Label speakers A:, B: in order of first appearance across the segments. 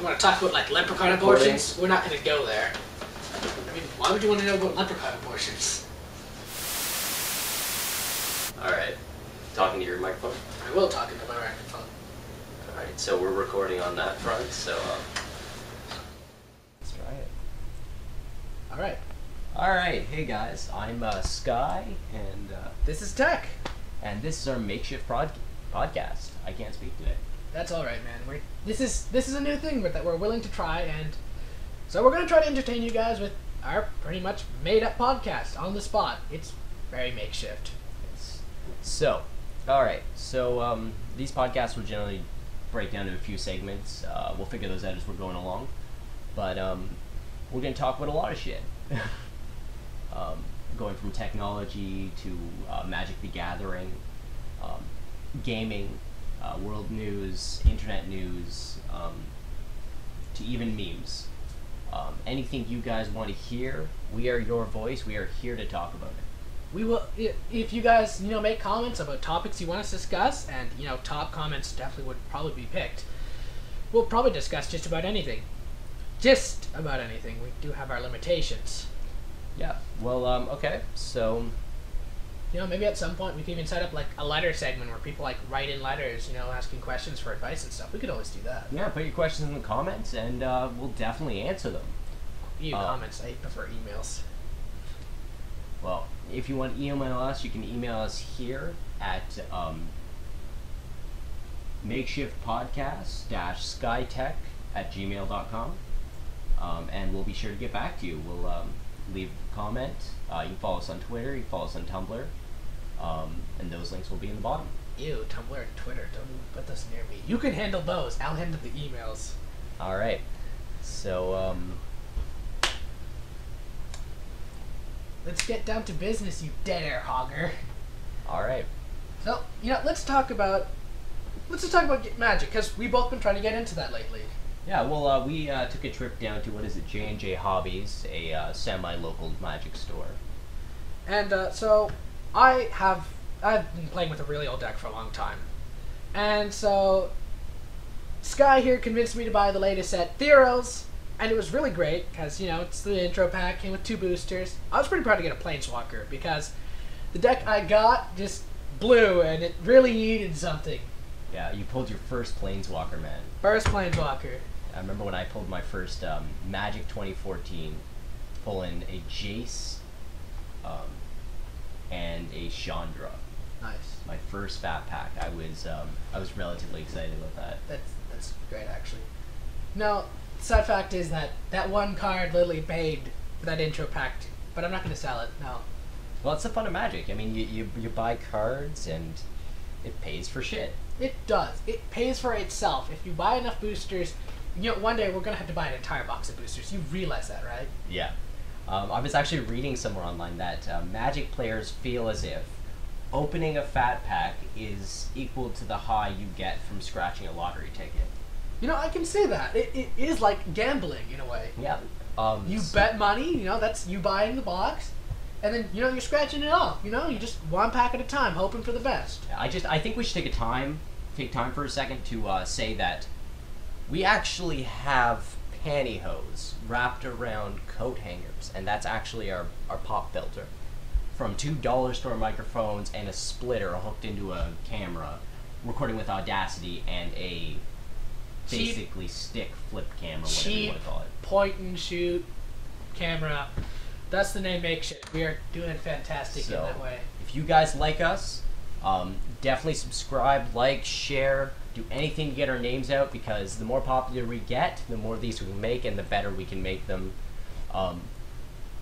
A: You want to talk about like Leprecon abortions? We're not going to go there. I mean, why would you want to know about Leprecon abortions?
B: Alright. Talking to your microphone?
A: I will talk into my microphone.
B: Alright, so we're recording on that front, so let's try it.
A: Alright.
B: Alright, hey guys, I'm Sky, and
A: This is Tech.
B: and this is our Makeshift podcast. I can't speak today.
A: That's alright, man. This is a new thing that we're willing to try, and so we're going to try to entertain you guys with our pretty much made-up podcast on the spot. It's very makeshift.
B: So, alright, so these podcasts will generally break down to a few segments. We'll figure those out as we're going along. But we're going to talk about a lot of shit. Going from technology to Magic the Gathering, gaming, world news, internet news, to even memes. Anything you guys want to hear, we are your voice. We are here to talk about it.
A: We will, if you guys, make comments about topics you want us to discuss, and, top comments definitely would probably be picked. We'll probably discuss just about anything. Just about anything. We do have our limitations.
B: Yeah, well, okay, so...
A: maybe at some point we can even set up, like, a letter segment where people, like, write in letters, asking questions for advice and stuff. We could always do that.
B: Yeah, put your questions in the comments, and we'll definitely answer them.
A: Comments. I prefer emails.
B: Well, if you want to email us, you can email us here at makeshiftpodcast-skytech@gmail.com, and we'll be sure to get back to you. We'll leave a comment. You can follow us on Twitter, you can follow us on Tumblr, and those links will be in the bottom.
A: Ew, Tumblr and Twitter, don't even put those near me. You can handle those, I'll handle the emails.
B: Alright, so
A: let's get down to business, you dead air hogger.
B: Alright.
A: So, let's talk about Magic, because we've both been trying to get into that lately.
B: Yeah, well, we took a trip down to, J&J Hobbies, a semi-local Magic store.
A: And, so, I've been playing with a really old deck for a long time. And so, Sky here convinced me to buy the latest set, Theros, and it was really great, because, it's the intro pack, came with 2 boosters. I was pretty proud to get a Planeswalker, because the deck I got just blew, and it really needed something.
B: Yeah, you pulled your first Planeswalker, man.
A: First Planeswalker.
B: I remember when I pulled my first Magic 2014, pulling a Jace and a Chandra.
A: Nice.
B: My first fat pack. I was relatively excited about that.
A: That's great, actually. No, the sad fact is that one card literally paid for that intro pack, but I'm not going to sell it, no.
B: Well, it's the fun of Magic. I mean, you buy cards and it pays for shit.
A: It does. It pays for itself. If you buy enough boosters, one day we're going to have to buy an entire box of boosters. You realize that, right?
B: Yeah. I was actually reading somewhere online that Magic players feel as if opening a fat pack is equal to the high you get from scratching a lottery ticket.
A: I can say that. It is like gambling, in a way.
B: Yeah.
A: You bet money, that's you buying the box, and then, you're scratching it off, you just one pack at a time, hoping for the best.
B: I think we should take time for a second to say that we actually have pantyhose wrapped around coat hangers, and that's actually our pop filter. From 2 dollar store microphones and a splitter hooked into a camera, recording with Audacity and a basically stick flip camera, whatever you want to call it.
A: Point and shoot camera. That's the name Makeshift. We are doing fantastic in that way.
B: If you guys like us, definitely subscribe, like, share, do anything to get our names out, because the more popular we get, the more of these we can make, and the better we can make them. But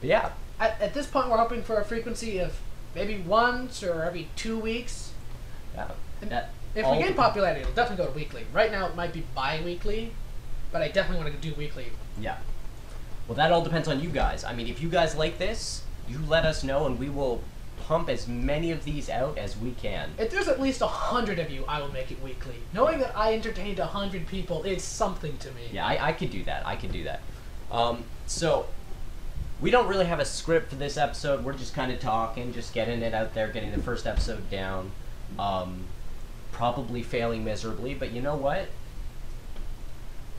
B: yeah.
A: At this point, we're hoping for a frequency of maybe once or every 2 weeks.
B: Yeah.
A: If we gain popularity, it'll definitely go to weekly. Right now, it might be bi-weekly, but I definitely want to do weekly.
B: Yeah. Well, that all depends on you guys. I mean, if you guys like this, you let us know, and we will pump as many of these out as we can.
A: If there's at least 100 of you, I will make it weekly. Knowing that I entertained 100 people is something to me.
B: Yeah, I could do that. So, we don't really have a script for this episode. We're just kind of talking, just getting it out there, getting the first episode down. Probably failing miserably, but you know what?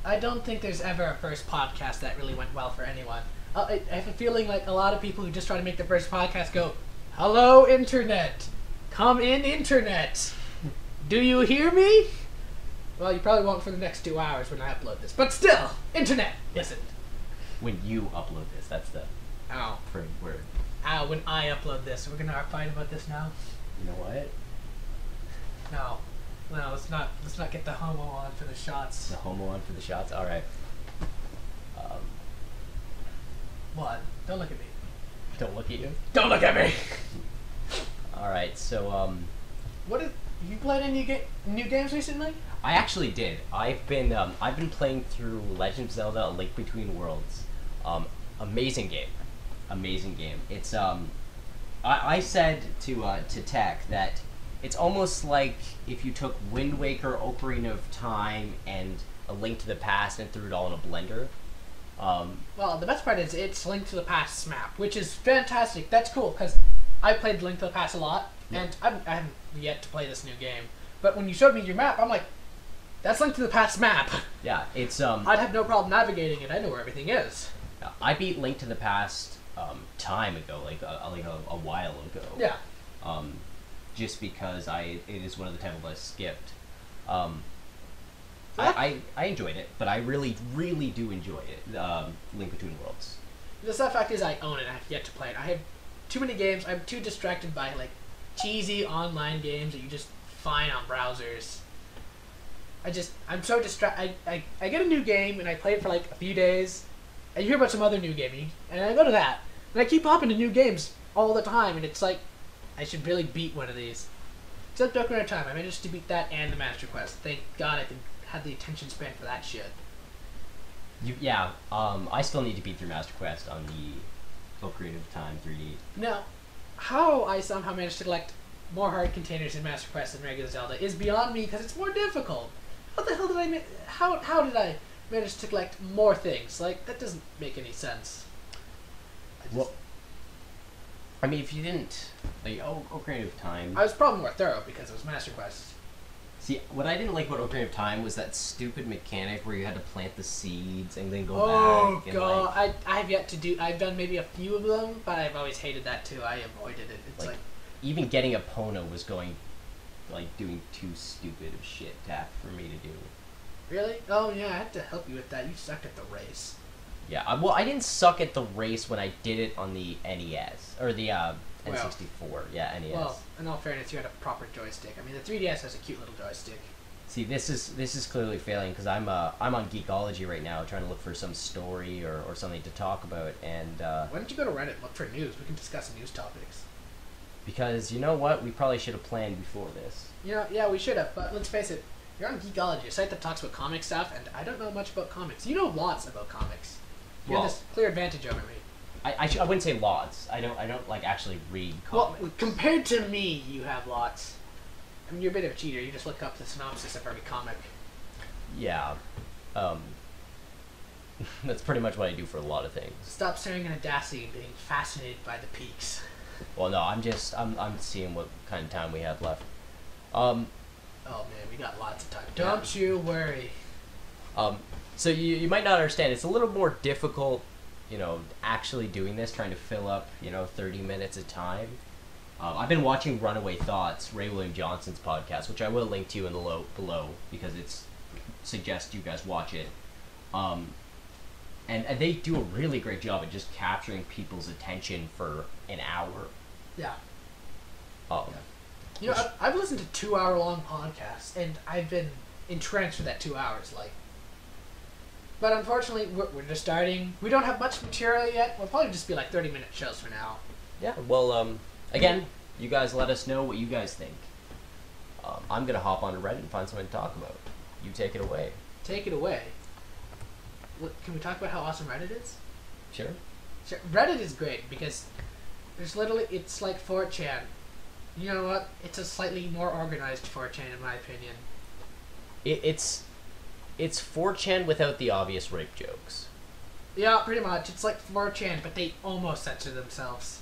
A: I don't think there's ever a first podcast that really went well for anyone. I have a feeling like a lot of people who just try to make their first podcast go, "Hello, internet. Come in, internet. Do you hear me?" Well, you probably won't for the next 2 hours when I upload this. But still, internet, listen.
B: When you upload this, that's the
A: Ow.
B: pretty word.
A: Ow, when I upload this. We're gonna fight about this now?
B: You know what?
A: No. No, let's not get the homo on for the shots.
B: The homo on for the shots? Alright.
A: What? Don't look at me.
B: Don't look at you?
A: Don't look at me!
B: Alright, so,
A: You played any new games recently?
B: I actually did. I've been playing through Legend of Zelda: A Link Between Worlds. Amazing game. Amazing game. It's, I said to Tech that it's almost like if you took Wind Waker, Ocarina of Time, and A Link to the Past and threw it all in a blender.
A: Well, the best part is it's Link to the Past map, which is fantastic. That's cool, because I played Link to the Past a lot, and I haven't yet to play this new game. But when you showed me your map, I'm like, that's Link to the Past map.
B: Yeah, it's,
A: I'd have no problem navigating it. I know where everything is.
B: I beat Link to the Past, time ago, like a while ago.
A: Yeah.
B: Just because it is one of the titles I skipped. I enjoyed it, but I really, really do enjoy it. Link Between Worlds.
A: The sad fact is I own it. I have yet to play it. I have too many games. I'm too distracted by like cheesy online games that you just find on browsers. I'm so distracted. I get a new game and I play it for like a few days, and you hear about some other new game, and I go to that, and I keep hopping to new games all the time, and it's like I should really beat one of these. Except Ocarina of Time, I managed to beat that and the Master Quest. Thank God I had the attention span for that shit.
B: I still need to beat through Master Quest on the Ocarina of Time 3D.
A: Now, how I somehow managed to collect more hard containers in Master Quest than regular Zelda is beyond me, because it's more difficult. How the hell did how did I manage to collect more things? Like, that doesn't make any sense.
B: I mean, if you didn't, like, Ocarina of Time...
A: I was probably more thorough because it was Master Quest.
B: See, what I didn't like about Ocarina of Time was that stupid mechanic where you had to plant the seeds and then go back.
A: Oh,
B: and
A: God. I have yet to do... I've done maybe a few of them, but I've always hated that, too. I avoided it. It's like
B: even getting a Pono was doing too stupid of shit for me to do.
A: Really? Oh, yeah, I had to help you with that. You sucked at the race.
B: Yeah, I didn't suck at the race when I did it on the NES, or the N64, yeah, NES.
A: Well, in all fairness, you had a proper joystick. I mean, the 3DS has a cute little joystick.
B: See, this is clearly failing, because I'm on Geekology right now, trying to look for some story or something to talk about, and...
A: Why don't you go to Reddit and look for news? We can discuss news topics.
B: Because, you know what, we probably should have planned before this.
A: Yeah, we should have, but let's face it, you're on Geekology, a site that talks about comic stuff, and I don't know much about comics. You know lots about comics. You have this clear advantage over me.
B: I wouldn't say lots. I don't like actually read comics.
A: Well, compared to me, you have lots. I mean, you're a bit of a cheater. You just look up the synopsis of every comic.
B: Yeah. That's pretty much what I do for a lot of things.
A: Stop staring at Audacity and being fascinated by the peaks.
B: Well, no, I'm seeing what kind of time we have left.
A: Oh man, we got lots of time. Don't you worry.
B: So you might not understand. It's a little more difficult, actually doing this, trying to fill up, 30 minutes of time. I've been watching Runaway Thoughts, Ray William Johnson's podcast, which I will link to in the below because it suggests you guys watch it. And they do a really great job at just capturing people's attention for an hour.
A: Yeah.
B: Yeah.
A: I've listened to 2-hour-long podcasts, and I've been entranced for that 2 hours, But unfortunately, we're just starting. We don't have much material yet. We'll probably just be like 30-minute shows for now.
B: Yeah, well, again, you guys let us know what you guys think. I'm going to hop onto Reddit and find something to talk about. You take it away.
A: Take it away. Can we talk about how awesome Reddit is?
B: Sure.
A: Reddit is great because it's like 4chan. You know what? It's a slightly more organized 4chan in my opinion.
B: It's 4chan without the obvious rape jokes.
A: Yeah, pretty much. It's like 4chan, but they almost censor themselves.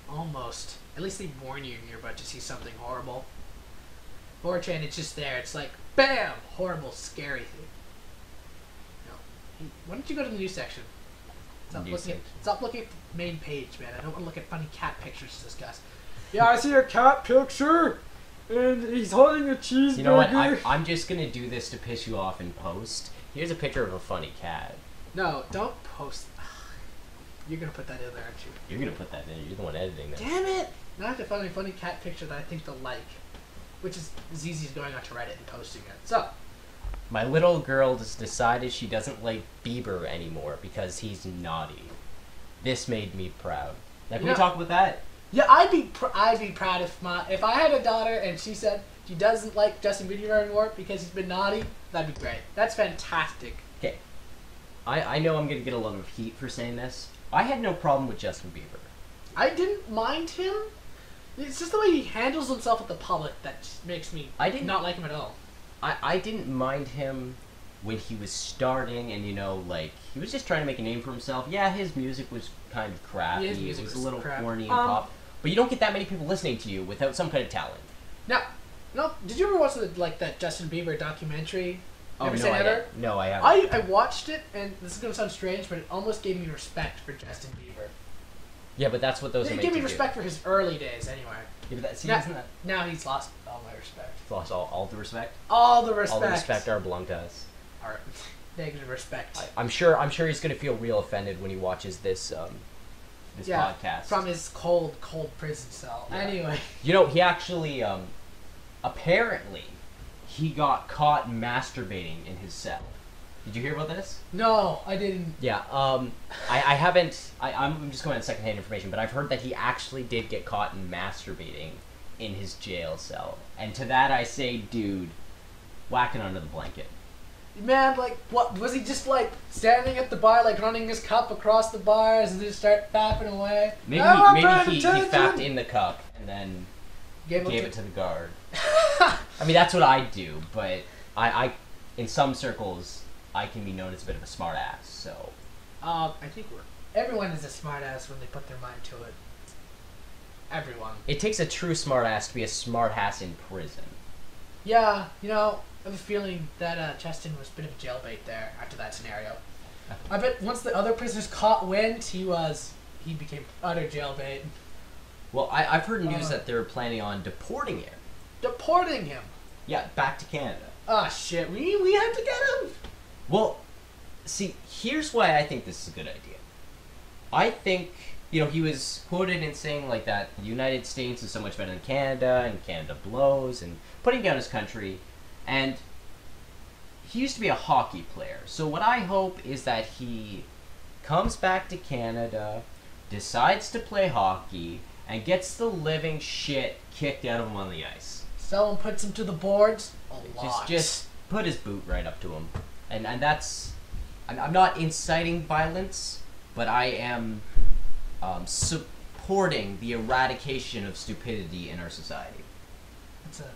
A: Almost. At least they warn you when you're about to see something horrible. 4chan, it's just there. It's like, BAM! Horrible, scary thing. Why don't you go to the news section? Stop looking at the main page, man. I don't want to look at funny cat pictures to discuss. Yeah, I see a cat picture, and he's holding a cheeseburger.
B: You know what? I'm just gonna do this to piss you off in post. Here's a picture of a funny cat.
A: No, don't post. You're gonna put that in there, aren't you?
B: You're gonna put that in. You're the one editing this.
A: Damn it! Now I have to find a funny cat picture that I think they'll like, which is as easy as going onto Reddit and posting it. So.
B: My little girl just decided she doesn't like Bieber anymore because he's naughty. This made me proud. Now, can we talk about that?
A: Yeah, I'd be proud if I had a daughter and she said she doesn't like Justin Biebir anymore because he's been naughty. That'd be great. That's fantastic.
B: Okay, I know I'm gonna get a lot of heat for saying this. I had no problem with Justin Biebir.
A: I didn't mind him. It's just the way he handles himself with the public that makes me not like him at all.
B: I didn't mind him when he was starting, and he was just trying to make a name for himself. Yeah, his music was kind of crappy.
A: His music
B: was a little
A: crap.
B: corny and pop. But you don't get that many people listening to you without some kind of talent.
A: Now, did you ever watch that Justin Bieber documentary?
B: Oh, no, I haven't.
A: I watched it, and this is gonna sound strange, but it almost gave me respect for Justin Bieber.
B: Yeah, but that's what those are made to do.
A: It gave me respect for his early days, anyway.
B: Yeah, but
A: now he's lost all my respect.
B: Lost all the respect.
A: All the respect.
B: All the respect are belong to us.
A: Our negative respect.
B: I'm sure he's gonna feel real offended when he watches this podcast
A: from his cold prison cell. Yeah. Anyway,
B: he actually apparently he got caught masturbating in his cell. Did you hear about this?
A: No, I didn't.
B: Yeah, I haven't. I'm just going on secondhand information, but I've heard that he actually did get caught masturbating in his jail cell. And to that I say, dude, whacking under the blanket.
A: Man, what? Was he just, standing at the bar, running his cup across the bars and just start fapping away?
B: Maybe he fapped in the cup and then gave it to the guard. I mean, that's what I do, but I in some circles, I can be known as a bit of a smart ass, so.
A: I think everyone is a smart ass when they put their mind to it. Everyone.
B: It takes a true smart ass to be a smart ass in prison.
A: Yeah, I have a feeling that Justin was a bit of a jailbait there after that scenario. I bet once the other prisoners caught wind, he became utter jailbait.
B: Well, I've heard news that they're planning on deporting him.
A: Deporting him?
B: Yeah, back to Canada.
A: Ah, shit. We have to get him?
B: Well, see, here's why I think this is a good idea. I think, he was quoted in saying that the United States is so much better than Canada, and Canada blows, and putting down his country. And he used to be a hockey player. So what I hope is that he comes back to Canada, decides to play hockey, and gets the living shit kicked out of him on the ice.
A: Someone puts him to the boards? A lot.
B: Just put his boot right up to him. And that's... I'm not inciting violence, but I am supporting the eradication of stupidity in our society.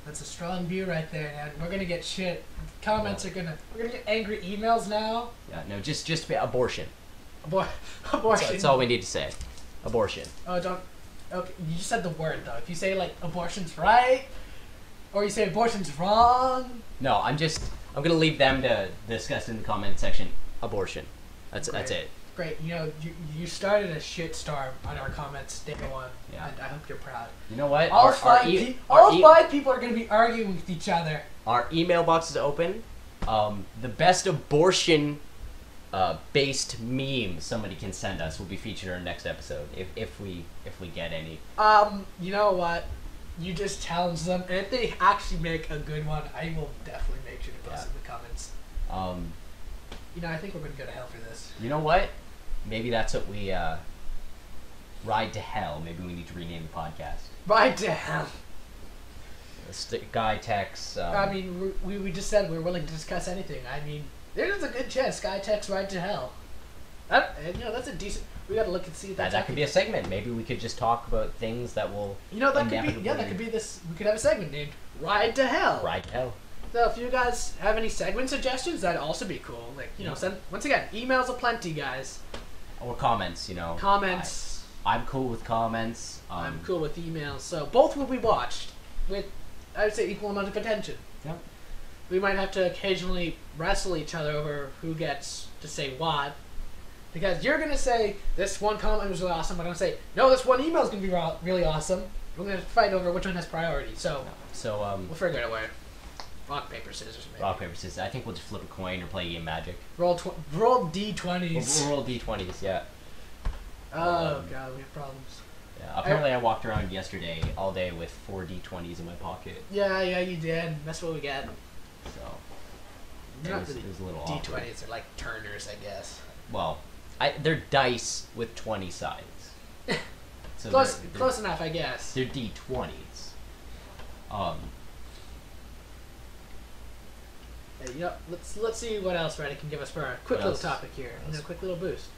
A: That's a strong view right there, man. We're gonna get shit. Comments we're gonna get angry emails now.
B: Yeah, no, just abortion.
A: Abortion.
B: That's all we need to say. Abortion.
A: Oh, don't. Okay, you just said the word though. If you say abortion's right, or you say abortion's wrong.
B: No, I'm gonna leave them to discuss in the comment section. Abortion. That's it.
A: Great. You started a shitstorm on our comments day one. Yeah. And I hope you're proud.
B: You know what?
A: All five people are going to be arguing with each other.
B: Our email box is open. The best abortion based meme somebody can send us will be featured in our next episode if we get any.
A: You know what? You just challenge them, and if they actually make a good one, I will definitely make sure to post it in the comments. I think we're going to go to hell for this.
B: You know what? Maybe that's what we ride to hell. Maybe we need to rename the podcast.
A: Ride to hell.
B: SkyTech's.
A: I mean, we just said we're willing to discuss anything. I mean, there's a good chance SkyTech's Ride to Hell. That's a decent. We got to look and see if
B: that could be a segment. Maybe we could just talk about things that will.
A: That could be this. We could have a segment named Ride to Hell.
B: Ride to Hell.
A: So if you guys have any segment suggestions, that'd also be cool. Send once again, emails aplenty, guys.
B: Or comments,
A: Comments.
B: I'm cool with comments.
A: I'm cool with emails. So both will be watched with, I would say, equal amount of attention.
B: Yeah.
A: We might have to occasionally wrestle each other over who gets to say what. Because you're going to say, this one comment was really awesome. I'm going to say, no, this one email is going to be really awesome. We're going to fight over which one has priority. So we'll figure it out. Rock, paper, scissors, maybe.
B: Rock, paper, scissors. I think we'll just flip a coin or play Game Magic.
A: Roll D20s.
B: We'll roll D20s, yeah.
A: Oh, God, we have problems.
B: Yeah, apparently I walked around yesterday all day with 4 D20s in my pocket.
A: Yeah, you did. That's what we get.
B: So, it was a little
A: D20s
B: awkward.
A: are like turners, I guess.
B: Well, they're dice with 20 sides. So
A: close enough, I guess.
B: They're D20s.
A: Hey, let's see what else Reddit can give us for a quick little topic here. A quick little boost.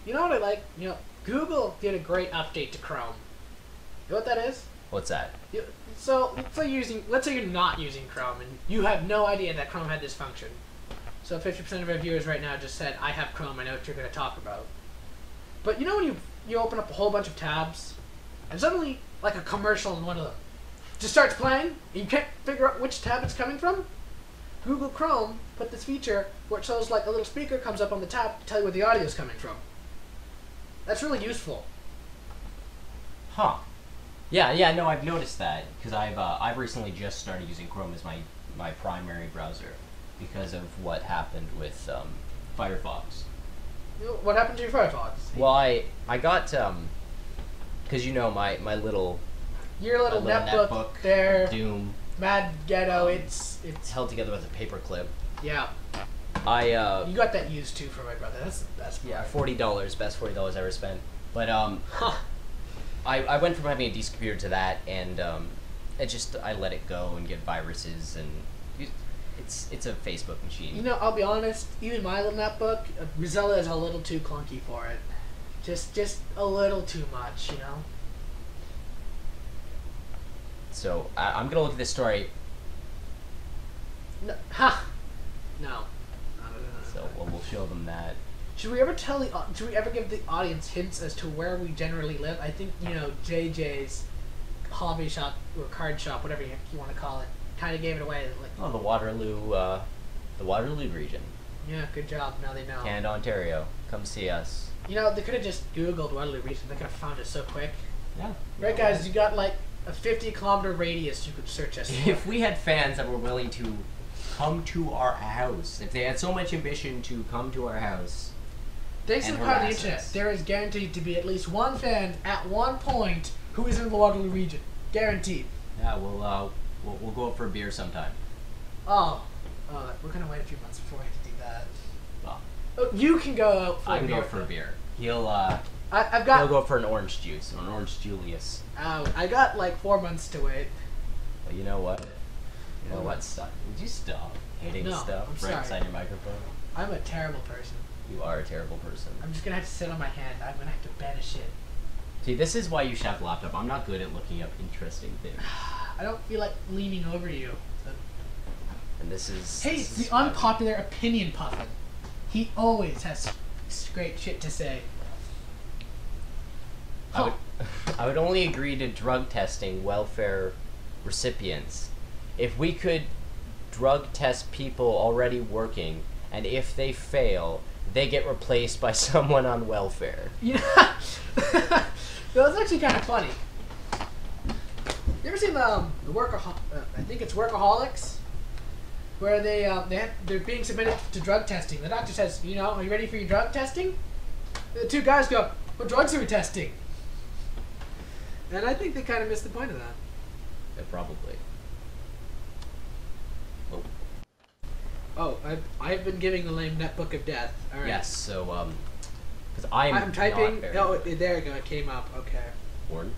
A: You know what I like? Google did a great update to Chrome. You know what that is?
B: What's that?
A: So let's say you're not using Chrome and you have no idea that Chrome had this function. So 50% of our viewers right now just said, I have Chrome, I know what you're going to talk about. But you know when you open up a whole bunch of tabs and suddenly like a commercial in one of them just starts playing and you can't figure out which tab it's coming from? Google Chrome put this feature where it shows like a little speaker comes up on the tab to tell you where the audio is coming from. That's really useful.
B: Huh. Yeah, no, I've noticed that because I've recently just started using Chrome as my primary browser because of what happened with Firefox.
A: What happened to your Firefox?
B: Well, I got because my little
A: netbook there,
B: Doom,
A: Mad Ghetto. It's
B: held together with a paper clip.
A: Yeah.
B: You
A: got that used too for my brother. That's the best part.
B: Yeah, $40, best $40 I ever spent. But I went from having a decent computer to that, and I let it go and get viruses, and it's a Facebook machine.
A: I'll be honest. Even my little netbook, Mozilla is a little too clunky for it. Just a little too much,
B: So I'm gonna look at this story.
A: No. No.
B: So we'll show them that.
A: Should we ever give the audience hints as to where we generally live? I think JJ's hobby shop or card shop, whatever you want to call it, kind of gave it away. Like,
B: the Waterloo region.
A: Yeah, good job. Now they know.
B: Canada, Ontario. Come see us.
A: They could have just Googled Waterloo region. They could have found it so quick.
B: Yeah.
A: Right, guys. You got like a 50-kilometer radius you could search us for.
B: If we had fans that were willing to come to our house, if they had so much ambition to come to our house.
A: Thanks to the power of the internet, there is guaranteed to be at least one fan at one point who is in the Waterloo region. Guaranteed.
B: Yeah, we'll go out for a beer sometime.
A: We're gonna wait a few months before we have to do that.
B: Well,
A: you can go out for a beer.
B: I can go for a beer. He'll go for an orange juice, or an orange Julius.
A: I got like 4 months to wait.
B: Well, you know what? Stop. Would you stop hitting stuff right inside your microphone?
A: I'm a terrible person.
B: You are a terrible person.
A: I'm just gonna have to sit on my hand. I'm gonna have to banish it.
B: See, this is why you should have a laptop. I'm not good at looking up interesting things.
A: I don't feel like leaning over you. So.
B: And this is...
A: Hey, the unpopular opinion puffin. He always has great shit to say.
B: I would only agree to drug testing welfare recipients if we could drug test people already working, and if they fail, they get replaced by someone on welfare.
A: Yeah, that was actually kind of funny. You ever seen the I think it's Workaholics, where they're being submitted to drug testing. The doctor says, are you ready for your drug testing? The two guys go, what drugs are we testing? And I think they kind of missed the point of that.
B: Yeah, probably.
A: Oh, I've been giving the lame netbook of death. All right.
B: Yes, so because I'm
A: typing.
B: Not very
A: there you go. It came up. Okay.
B: Porn.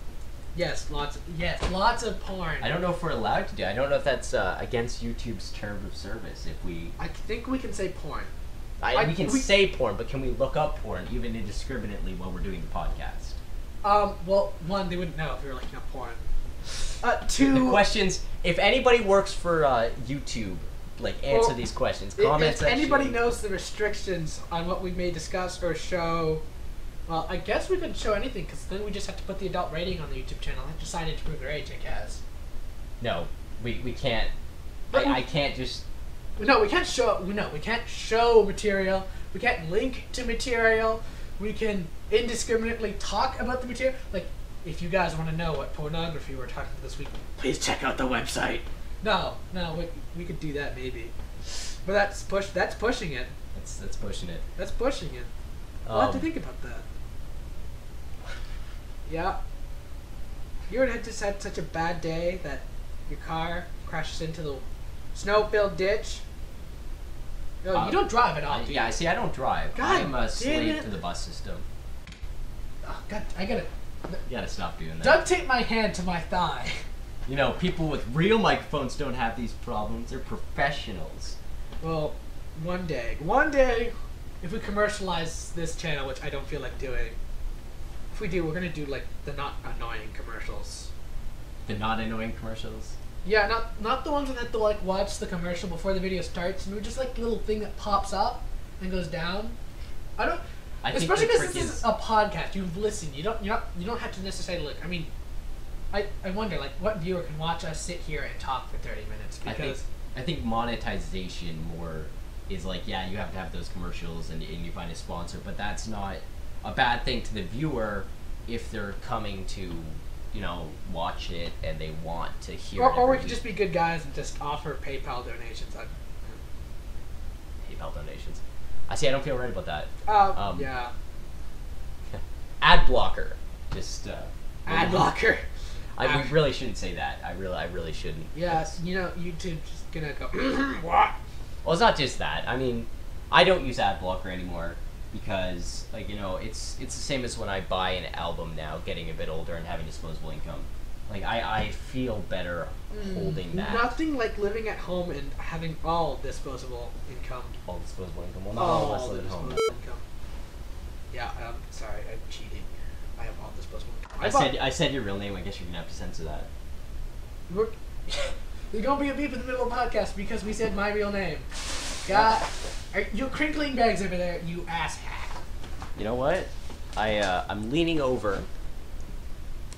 A: Yes, lots of porn.
B: I don't know if we're allowed to do. I don't know if that's against YouTube's terms of service. If we,
A: I think we can say porn.
B: We can say porn, but can we look up porn even indiscriminately while we're doing the podcast?
A: Well, one, they wouldn't know if we were looking up porn. Two,
B: the questions. If anybody works for YouTube, answer these questions. Comment section.
A: If anybody knows the restrictions on what we may discuss or show, well, I guess we could show anything, because then we just have to put the adult rating on the YouTube channel. I've decided to prove their age, I guess.
B: No, we can't. I can't just
A: No, we can't show. We can't show material. We can't link to material. We can indiscriminately talk about the material. Like, if you guys want to know what pornography we're talking about this week, please check out the website. No, we could do that maybe, but that's pushing it.
B: That's pushing it.
A: That's pushing it. We'll have to think about that. Yeah. You ever just had such a bad day that your car crashes into the snow-filled ditch? No, you don't drive at all, do you?
B: Yeah, see, I don't drive.
A: God
B: I'm a slave
A: it.
B: to the bus system.
A: Oh, God, I gotta...
B: You gotta stop doing that.
A: Duct tape my hand to my thigh.
B: You know, people with real microphones don't have these problems. They're professionals.
A: Well, one day, if we commercialize this channel, which I don't feel like doing, if we do, we're gonna do, like, the not annoying commercials.
B: The not annoying commercials?
A: Yeah, not the ones that have to, like, watch the commercial before the video starts, and we're just, like, the little thing that pops up and goes down. Especially because this is a podcast. You've listened. You don't have to necessarily look. I mean, I wonder, like, what viewer can watch us sit here and talk for 30 minutes? Because
B: I think monetization more is like, yeah, you have to have those commercials and you find a sponsor, but that's not a bad thing to the viewer if they're coming to, you know, watch it and they want to hear it.
A: Or we could just be good guys and just offer PayPal donations.
B: PayPal donations. I don't feel right about that.
A: Yeah.
B: Ad blocker. Just
A: ad blocker.
B: We really shouldn't say that. I really shouldn't.
A: Yes, you know, YouTube's just gonna go. What?
B: Well, it's not just that. I mean, I don't use ad blocker anymore because, like, you know, it's the same as when I buy an album now, getting a bit older and having disposable income. Like, I feel better holding that.
A: Nothing like living at home and having all disposable income.
B: All disposable income. Well, not all of us live at home.
A: Income. Yeah, sorry, I'm cheating. I have all disposable income.
B: I said your real name. I guess you're gonna have to censor that.
A: There's gonna be a beep in the middle of the podcast because we said my real name. God, are you crinkling bags over there, you asshat?
B: You know what? I'm leaning over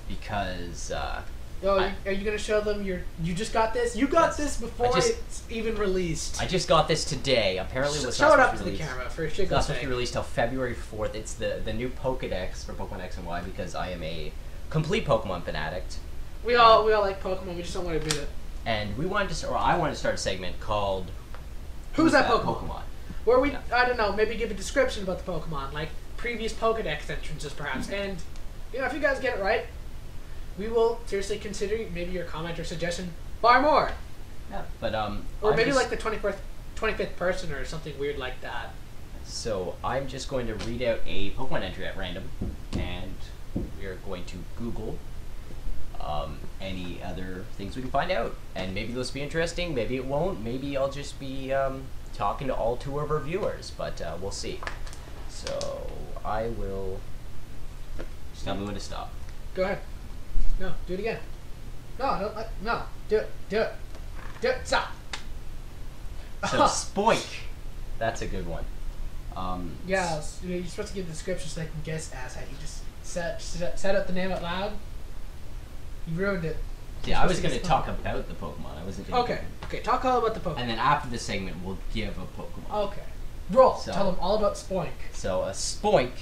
B: because.
A: Are you gonna show them you just got this? You got this before it's even released.
B: I just got this today. Apparently,
A: show it up to the camera for a shit.
B: It's not supposed to be released till February 4th. It's the new Pokedex for Pokemon X and Y because I am a complete Pokemon fanatic.
A: We all like Pokemon. We just don't want to admit it.
B: And I wanted to start a segment called
A: Who's that Pokemon? Where we I don't know, maybe give a description about the Pokemon, like previous Pokedex entrances perhaps. And you know, if you guys get it right, we will seriously consider maybe your comment or suggestion. Buy more.
B: Yeah, but
A: or maybe like the 25th person or something weird like that.
B: So I'm just going to read out a Pokemon entry at random, and we are going to Google any other things we can find out, and maybe those will be interesting. Maybe it won't. Maybe I'll just be talking to all two of our viewers, but we'll see. So I will. Just tell me when to stop.
A: Go ahead. No, do it again. No, do it. Stop.
B: So Spoink, that's a good one.
A: Yeah, you're supposed to give the description so they can guess asshat. You just set up the name out loud. You ruined it.
B: Yeah, I was going to talk about the Pokemon. I wasn't going to.
A: Okay, talk all about the Pokemon.
B: And then after the segment, we'll give a Pokemon.
A: Okay. Roll. So, tell them all about Spoink.
B: So a Spoink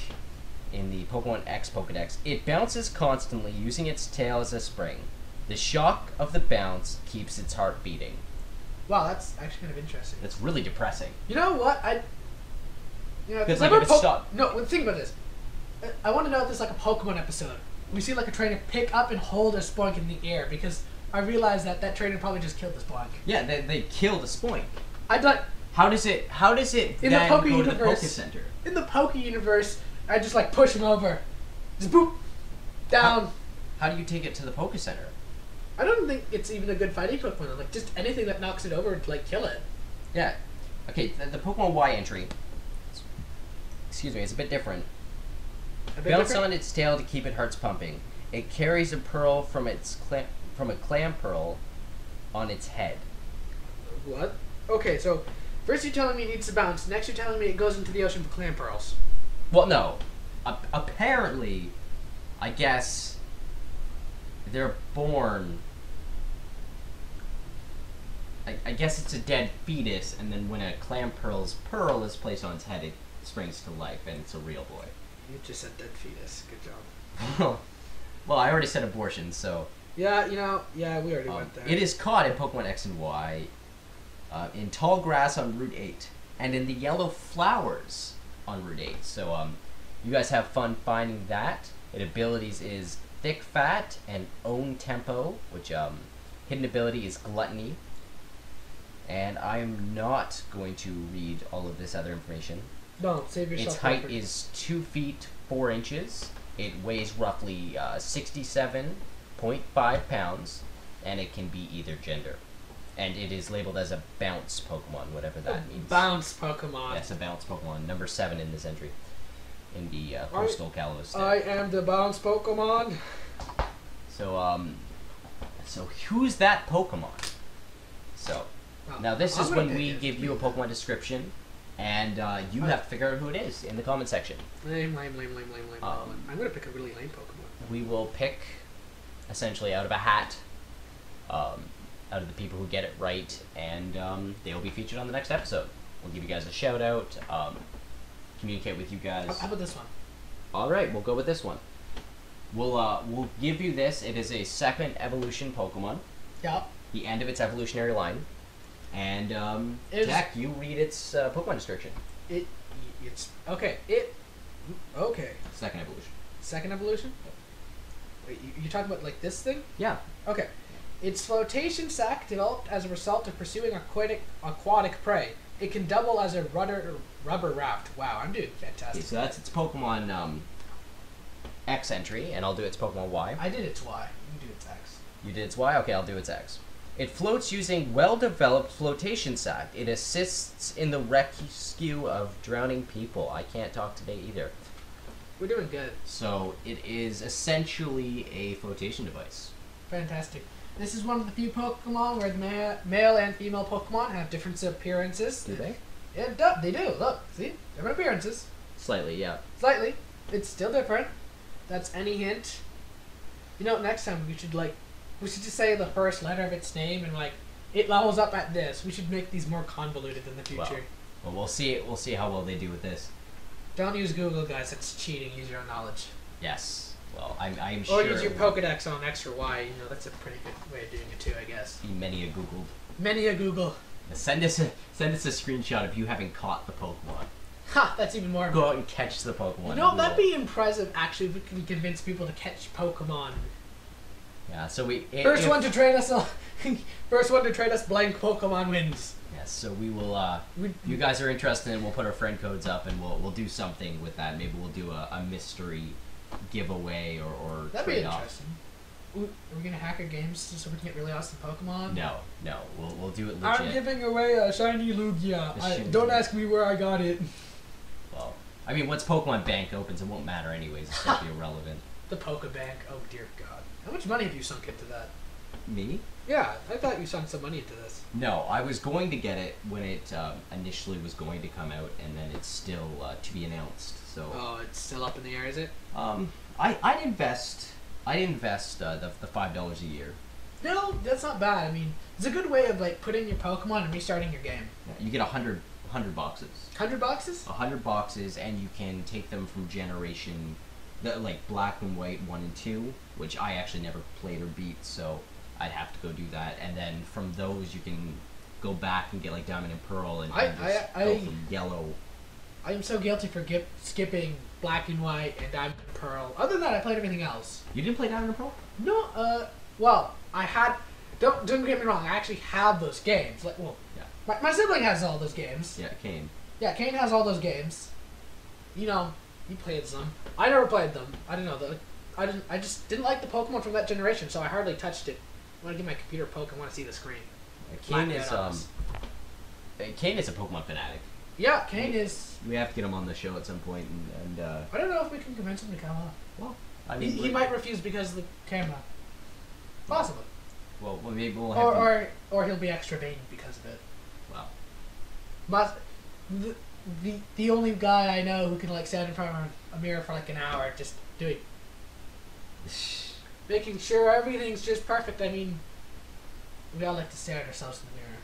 B: in the Pokemon X Pokedex, it bounces constantly using its tail as a spring. The shock of the bounce keeps its heart beating.
A: Wow, that's actually kind of interesting.
B: That's really depressing.
A: You know what?
B: Because like if it stopped.
A: No, think about this. I want to know if there's like a Pokemon episode. We see like a trainer pick up and hold a Spoink in the air because I realize that trainer probably just killed the Spoink.
B: Yeah, they killed a Spoink.
A: I'd like.
B: How does it
A: in
B: then
A: the Poke
B: go
A: universe,
B: to the Poke Center?
A: In the Poke universe, I just like push him over, just boop, down.
B: How do you take it to the Poke Center?
A: I don't think it's even a good fighting Pokemon. Like just anything that knocks it over would like kill it.
B: Yeah. Okay, the Pokemon Y entry. Excuse me, it's a bit different. Bounce on its tail to keep its hearts pumping. It carries a pearl from a clam pearl on its head.
A: What? Okay, so first you're telling me it needs to bounce. Next you're telling me it goes into the ocean for clam pearls.
B: Well, no. Apparently, I guess they're born I guess it's a dead fetus, and then when a clam pearl's pearl is placed on its head, it springs to life, and it's a real boy.
A: You just said dead fetus. Good job.
B: Well, I already said abortion, so...
A: Yeah, we already went there.
B: It is caught in Pokemon X and Y, in tall grass on Route 8, and in the yellow flowers on Route 8. So, you guys have fun finding that. Its abilities is Thick Fat and Own Tempo, which, hidden ability is Gluttony. And I am not going to read all of this other information.
A: No, save yourself.
B: Its height is 2 feet 4 inches. It weighs roughly 67.5 pounds, and it can be either gender. And it is labeled as a bounce Pokemon, whatever that means.
A: Bounce Pokemon.
B: Yes, a bounce Pokemon. Number 7 in this entry. In the Coastal Kalos deck.
A: I am the bounce Pokemon.
B: So, so who's that Pokemon? So, now this is when we give you a Pokemon description, and you have to figure out who it is in the comment section.
A: Lame. I'm gonna pick a really lame Pokemon.
B: We will pick, essentially, out of a hat, out of the people who get it right, and they will be featured on the next episode. We'll give you guys a shout out, communicate with you guys.
A: How about this one?
B: All right, we'll go with this one. We'll give you this. It is a second evolution Pokemon.
A: Yeah.
B: The end of its evolutionary line. And, Jack, you read its Pokemon description.
A: It's... Okay. Okay.
B: Second evolution.
A: Second evolution? Wait, you're talking about, like, this thing?
B: Yeah.
A: Okay. Its flotation sac developed as a result of pursuing aquatic prey. It can double as a rubber raft. Wow, I'm doing fantastic.
B: Okay, so that's its Pokemon, X entry, and I'll do its Pokemon Y.
A: I did its Y. You do its X.
B: You did its Y? Okay, I'll do its X. It floats using well-developed flotation sac. It assists in the rescue of drowning people. I can't talk today either.
A: We're doing good.
B: So it is essentially a flotation device.
A: Fantastic. This is one of the few Pokemon where the male and female Pokemon have different appearances.
B: Do they?
A: Yeah, they do. Look, see? Different appearances.
B: Slightly, yeah.
A: Slightly. It's still different. That's any hint. Next time we should just say the first letter of its name and it levels up at this. We should make these more convoluted in the future.
B: Well, we'll see. We'll see how well they do with this.
A: Don't use Google, guys. That's cheating. Use your own knowledge.
B: Yes. Well, I'm sure.
A: Or use your Pokedex on X or Y. That's a pretty good way of doing it too, I guess.
B: Be many a Googled.
A: Many a Google.
B: Send us a screenshot of you having caught the Pokemon.
A: Ha! That's even more.
B: Go out and catch the Pokemon.
A: That'd be impressive. Actually, if we can convince people to catch Pokemon.
B: Yeah. So
A: first one to trade us blank Pokemon wins.
B: Yes. So we will. You guys are interested, and we'll put our friend codes up, and we'll do something with that. Maybe we'll do a mystery giveaway or
A: that'd be
B: trade-off.
A: interesting. Are we gonna hack our games so we can get really awesome Pokemon?
B: No. We'll do it legit.
A: I'm giving away a shiny Lugia. Don't ask me where I got it.
B: Well, I mean, once Pokemon Bank opens, it won't matter anyways. It's gonna be irrelevant.
A: The Pokebank. Oh dear God. How much money have you sunk into that?
B: Me?
A: Yeah, I thought you sunk some money into this.
B: No, I was going to get it when it initially was going to come out, and then it's still to be announced. So.
A: Oh, it's still up in the air, is it?
B: I'd invest the $5 a year.
A: No, that's not bad. I mean, it's a good way of putting your Pokemon and restarting your game.
B: Yeah, you get 100 boxes.
A: 100 boxes?
B: 100 boxes, and you can take them from generation, Black and White 1 and 2, which I actually never played or beat, so I'd have to go do that. And then from those, you can go back and get Diamond and Pearl, and go from Yellow.
A: I am so guilty for skipping Black and White and Diamond and Pearl. Other than that, I played everything else.
B: You didn't play Diamond and Pearl?
A: No, well, I had... Don't get me wrong, I actually have those games. Yeah. My sibling has all those games.
B: Yeah, Kane.
A: Yeah, Kane has all those games. He played them. I never played them. I don't know. I just didn't like the Pokemon from that generation, so I hardly touched it. I want to get my computer a poke, I want to see the screen.
B: Kane is a Pokemon fanatic.
A: Yeah, Kane is.
B: We have to get him on the show at some point, and
A: I don't know if we can convince him to come on.
B: Well, I mean,
A: he might refuse because of the camera. Possibly.
B: Well, maybe we'll have.
A: Or he'll be extra vain because of it.
B: Wow.
A: But the only guy I know who can stand in front of a mirror for an hour just doing, making sure everything's just perfect. I mean, we all like to stare at ourselves in the mirror.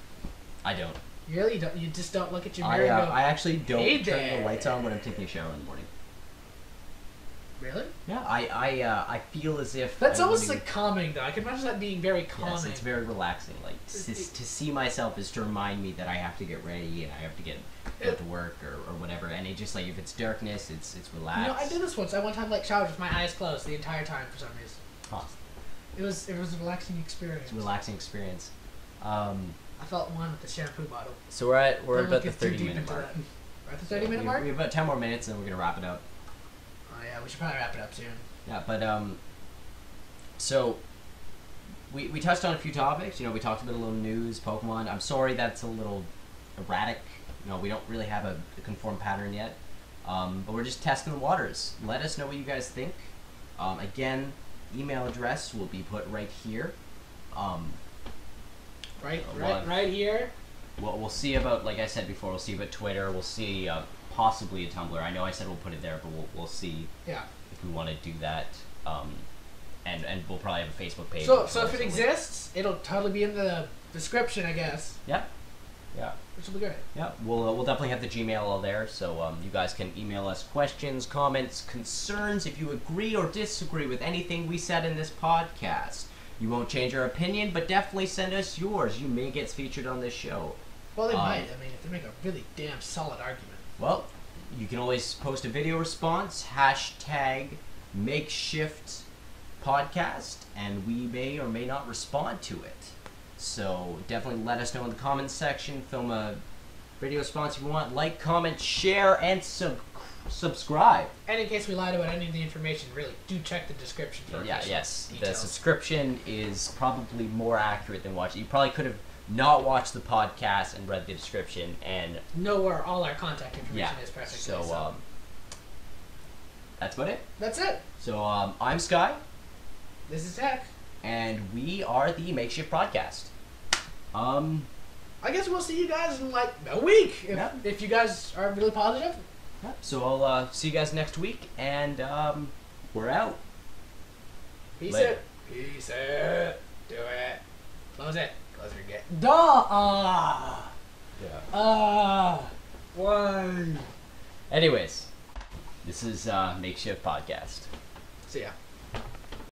B: I don't.
A: You really don't? You just don't look at your mirror and go,
B: I actually don't
A: "Hey
B: turn
A: there."
B: the lights on when I'm taking a shower in the morning.
A: Really?
B: Yeah, I feel as if
A: That's
B: I'm
A: almost
B: running-
A: like calming, though. I can imagine that being very calming.
B: Yes, it's very relaxing. Like to see myself is to remind me that I have to get ready and I have to go to work or whatever. And it just like if it's darkness, it's relaxed.
A: You know, I did this once. I one time like showered with my eyes closed the entire time for some reason.
B: Huh.
A: It was a relaxing experience.
B: It's a relaxing experience.
A: I felt one with the shampoo bottle.
B: So we're at
A: Don't
B: about the
A: get too
B: 30
A: deep
B: minute
A: into
B: mark.
A: that. We're at the 30-minute mark?
B: We have about 10 more minutes and we're gonna wrap it up.
A: Oh yeah, we should probably wrap it up soon.
B: Yeah, but so we touched on a few topics. You know, we talked about a little news, Pokemon. I'm sorry that's a little erratic. You know, we don't really have a conformed pattern yet. But we're just testing the waters. Let us know what you guys think. Again, email address will be put right here.
A: Right here.
B: We'll see about, like I said before, we'll see about Twitter. We'll see possibly a Tumblr. I know I said we'll put it there, but we'll see.
A: Yeah.
B: If we want to do that, and we'll probably have a Facebook page.
A: So if it exists, it'll totally be in the description, I guess.
B: Yeah.
A: Which will be great.
B: Yeah, we'll definitely have the Gmail all there, so you guys can email us questions, comments, concerns. If you agree or disagree with anything we said in this podcast, you won't change your opinion, but definitely send us yours. You may get featured on this show.
A: Well, they might. I mean, if they make a really damn solid argument.
B: Well, you can always post a video response, #makeshiftpodcast, and we may or may not respond to it. So definitely let us know in the comments section. Film a video response if you want. Like, comment, share, and subscribe.
A: And in case we lied about any of the information, really, do check the description for
B: Yes. The
A: details.
B: subscription is probably more accurate than watching. You probably could have not watched the podcast and read the description and
A: know where all our contact information is perfectly.
B: So that's about it.
A: That's it.
B: So I'm Sky.
A: This is Tech.
B: And we are the Makeshift Podcast.
A: I guess we'll see you guys in like a week if you guys are really positive.
B: Yeah. So I'll see you guys next week, and we're out.
A: Peace
B: Later.
A: out. Peace out. Do it. Close it. Close your gate. Duh. Why?
B: Anyways, this is Makeshift Podcast.
A: See ya.